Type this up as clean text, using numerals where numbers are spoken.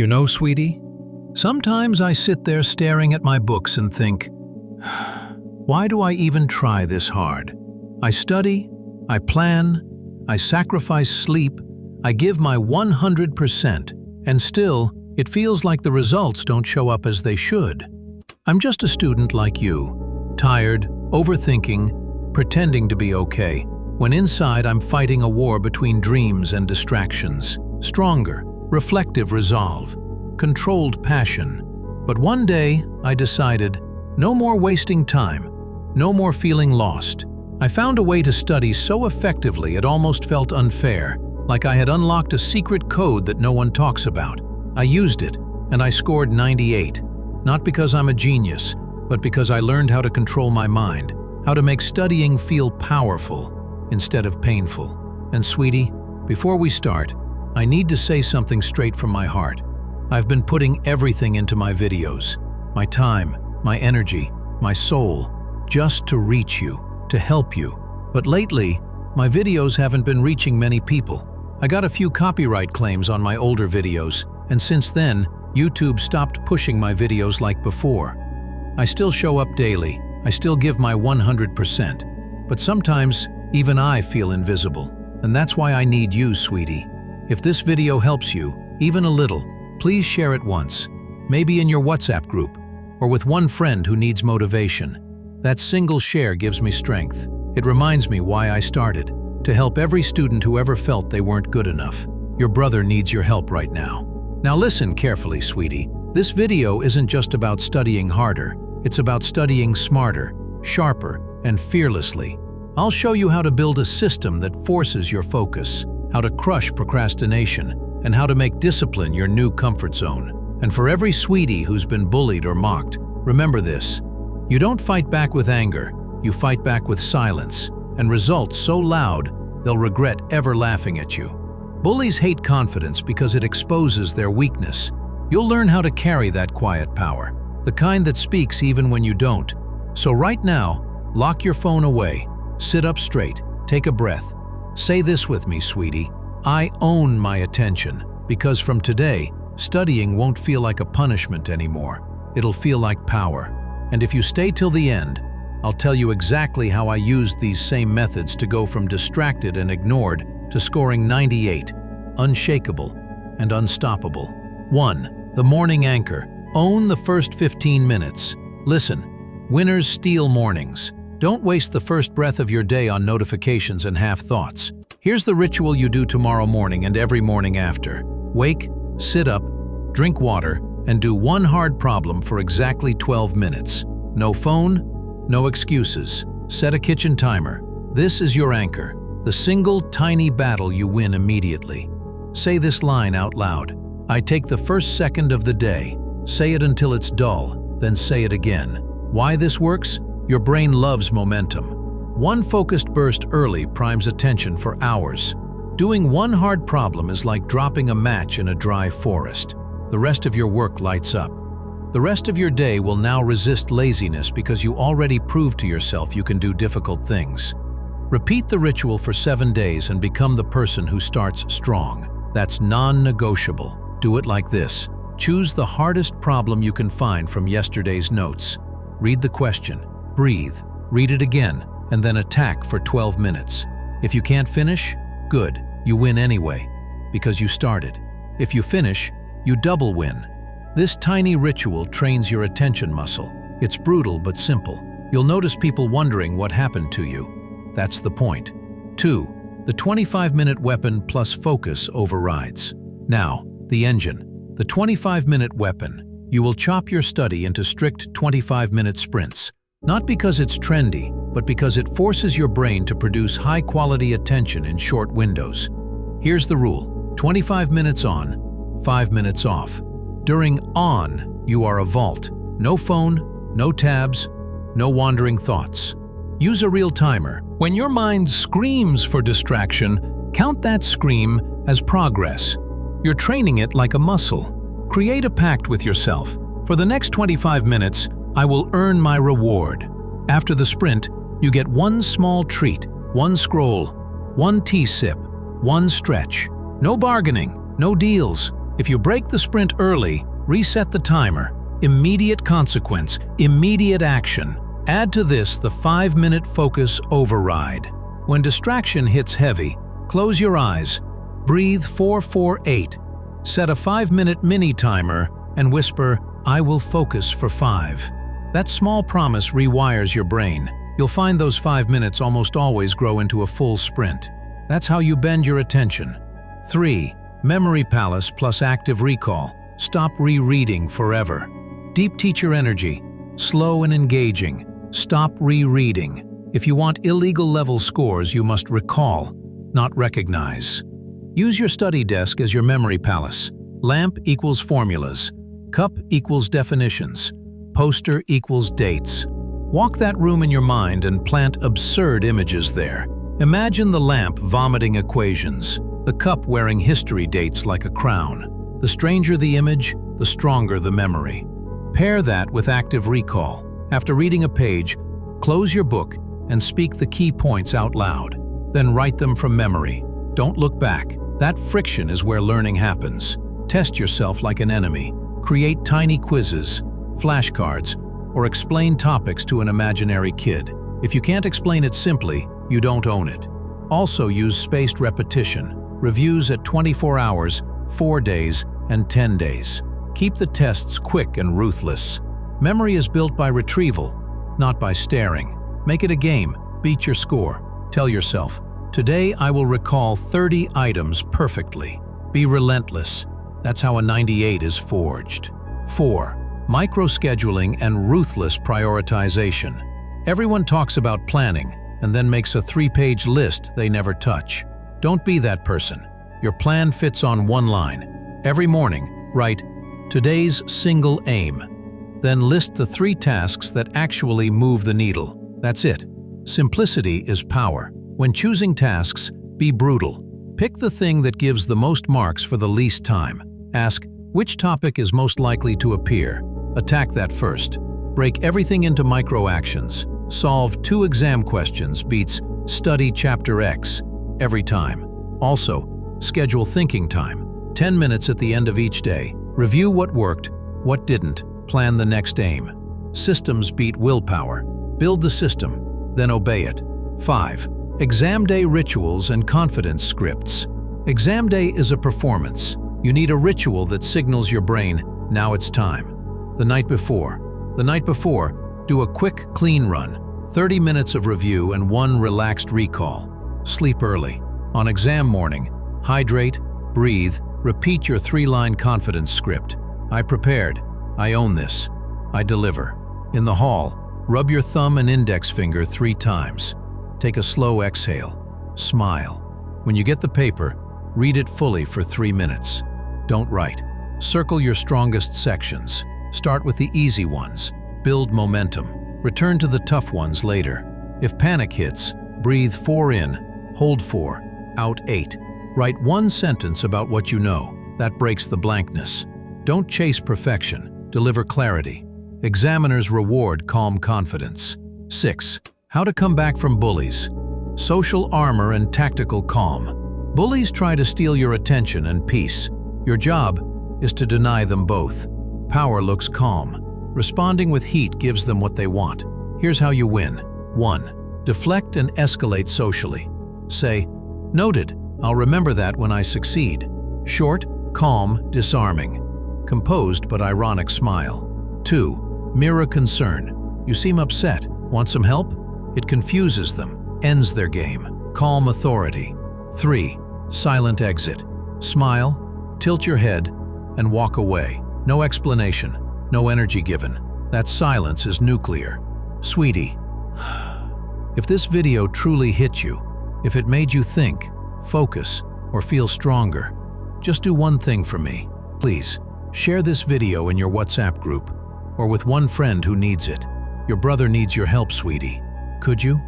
You know, sweetie, sometimes I sit there staring at my books and think, why do I even try this hard? I study, I plan, I sacrifice sleep, I give my 100%, and still, it feels like the results don't show up as they should. I'm just a student like you, tired, overthinking, pretending to be okay, when inside I'm fighting a war between dreams and distractions, stronger, reflective resolve, controlled passion. But one day, I decided, no more wasting time, no more feeling lost. I found a way to study so effectively it almost felt unfair, like I had unlocked a secret code that no one talks about. I used it, and I scored 98. Not because I'm a genius, but because I learned how to control my mind, how to make studying feel powerful instead of painful. And sweetie, before we start, I need to say something straight from my heart. I've been putting everything into my videos, my time, my energy, my soul, just to reach you, to help you. But lately, my videos haven't been reaching many people. I got a few copyright claims on my older videos, and since then, YouTube stopped pushing my videos like before. I still show up daily, I still give my 100%, but sometimes even I feel invisible, and that's why I need you, sweetie. If this video helps you, even a little, please share it once, maybe in your WhatsApp group, or with one friend who needs motivation. That single share gives me strength. It reminds me why I started, to help every student who ever felt they weren't good enough. Your brother needs your help right now. Now listen carefully, sweetie. This video isn't just about studying harder, it's about studying smarter, sharper, and fearlessly. I'll show you how to build a system that forces your focus, how to crush procrastination, and how to make discipline your new comfort zone. And for every sweetie who's been bullied or mocked, remember this: you don't fight back with anger, you fight back with silence, and results so loud, they'll regret ever laughing at you. Bullies hate confidence because it exposes their weakness. You'll learn how to carry that quiet power, the kind that speaks even when you don't. So right now, lock your phone away, sit up straight, take a breath. Say this with me, sweetie: I own my attention, because from today, studying won't feel like a punishment anymore. It'll feel like power. And if you stay till the end, I'll tell you exactly how I used these same methods to go from distracted and ignored to scoring 98, unshakable and unstoppable. 1. The morning anchor. Own the first 15 minutes. Listen, winners steal mornings. Don't waste the first breath of your day on notifications and half-thoughts. Here's the ritual you do tomorrow morning and every morning after. Wake, sit up, drink water, and do one hard problem for exactly 12 minutes. No phone, no excuses. Set a kitchen timer. This is your anchor, the single tiny battle you win immediately. Say this line out loud: I take the first second of the day. Say it until it's dull, then say it again. Why this works? Your brain loves momentum. One focused burst early primes attention for hours. Doing one hard problem is like dropping a match in a dry forest. The rest of your work lights up. The rest of your day will now resist laziness because you already proved to yourself you can do difficult things. Repeat the ritual for 7 days and become the person who starts strong. That's non-negotiable. Do it like this. Choose the hardest problem you can find from yesterday's notes. Read the question, breathe, read it again, and then attack for 12 minutes. If you can't finish, good, you win anyway, because you started. If you finish, you double win. This tiny ritual trains your attention muscle. It's brutal but simple. You'll notice people wondering what happened to you. That's the point. 2. The 25-minute weapon plus focus overrides. Now, the engine. The 25-minute weapon. You will chop your study into strict 25-minute sprints. Not because it's trendy, but because it forces your brain to produce high-quality attention in short windows. Here's the rule: 25 minutes on, 5 minutes off. During on, you are a vault. No phone, no tabs, no wandering thoughts. Use a real timer. When your mind screams for distraction, count that scream as progress. You're training it like a muscle. Create a pact with yourself. For the next 25 minutes, I will earn my reward. After the sprint, you get one small treat, one scroll, one tea sip, one stretch. No bargaining, no deals. If you break the sprint early, reset the timer. Immediate consequence, immediate action. Add to this the 5-minute focus override. When distraction hits heavy, close your eyes, breathe 4-4-8, set a 5-minute mini timer, and whisper, "I will focus for 5." That small promise rewires your brain. You'll find those 5 minutes almost always grow into a full sprint. That's how you bend your attention. 3. Memory palace plus active recall. Stop rereading forever. Deep teacher energy. Slow and engaging. Stop rereading. If you want illegal level scores, you must recall, not recognize. Use your study desk as your memory palace. Lamp equals formulas. Cup equals definitions. Poster equals dates. Walk that room in your mind and plant absurd images there. Imagine the lamp vomiting equations, the cup wearing history dates like a crown. The stranger the image, the stronger the memory. Pair that with active recall. After reading a page, close your book and speak the key points out loud. Then write them from memory. Don't look back. That friction is where learning happens. Test yourself like an enemy. Create tiny quizzes, flashcards, or explain topics to an imaginary kid. If you can't explain it simply, you don't own it. Also use spaced repetition. Reviews at 24 hours, 4 days, and 10 days. Keep the tests quick and ruthless. Memory is built by retrieval, not by staring. Make it a game. Beat your score. Tell yourself, "Today I will recall 30 items perfectly." Be relentless. That's how a 98 is forged. 4. Micro-scheduling and ruthless prioritization. Everyone talks about planning and then makes a 3-page list they never touch. Don't be that person. Your plan fits on one line. Every morning, write, "Today's single aim." Then list the 3 tasks that actually move the needle. That's it. Simplicity is power. When choosing tasks, be brutal. Pick the thing that gives the most marks for the least time. Ask, which topic is most likely to appear? Attack that first. Break everything into micro-actions. Solve 2 exam questions beats study chapter X every time. Also, schedule thinking time. 10 minutes at the end of each day. Review what worked, what didn't. Plan the next aim. Systems beat willpower. Build the system, then obey it. 5. Exam day rituals and confidence scripts. Exam day is a performance. You need a ritual that signals your brain, now it's time. The night before, do a quick, clean run. 30 minutes of review and 1 relaxed recall. Sleep early. On exam morning, hydrate, breathe, repeat your 3-line confidence script. I prepared. I own this. I deliver. In the hall, rub your thumb and index finger 3 times. Take a slow exhale. Smile. When you get the paper, read it fully for 3 minutes. Don't write. Circle your strongest sections. Start with the easy ones. Build momentum. Return to the tough ones later. If panic hits, breathe 4 in, hold 4, out 8. Write 1 sentence about what you know. That breaks the blankness. Don't chase perfection. Deliver clarity. Examiners reward calm confidence. 6. How to come back from bullies. Social armor and tactical calm. Bullies try to steal your attention and peace. Your job is to deny them both. Power looks calm. Responding with heat gives them what they want. Here's how you win. 1. Deflect and escalate socially. Say, "Noted, I'll remember that when I succeed." Short, calm, disarming. Composed but ironic smile. 2. Mirror concern. You seem upset. Want some help? It confuses them, ends their game. Calm authority. 3. Silent exit. Smile, tilt your head, and walk away. No explanation, no energy given. That silence is nuclear. Sweetie, if this video truly hit you, if it made you think, focus, or feel stronger, just do one thing for me. Please, share this video in your WhatsApp group, or with one friend who needs it. Your brother needs your help, sweetie. Could you?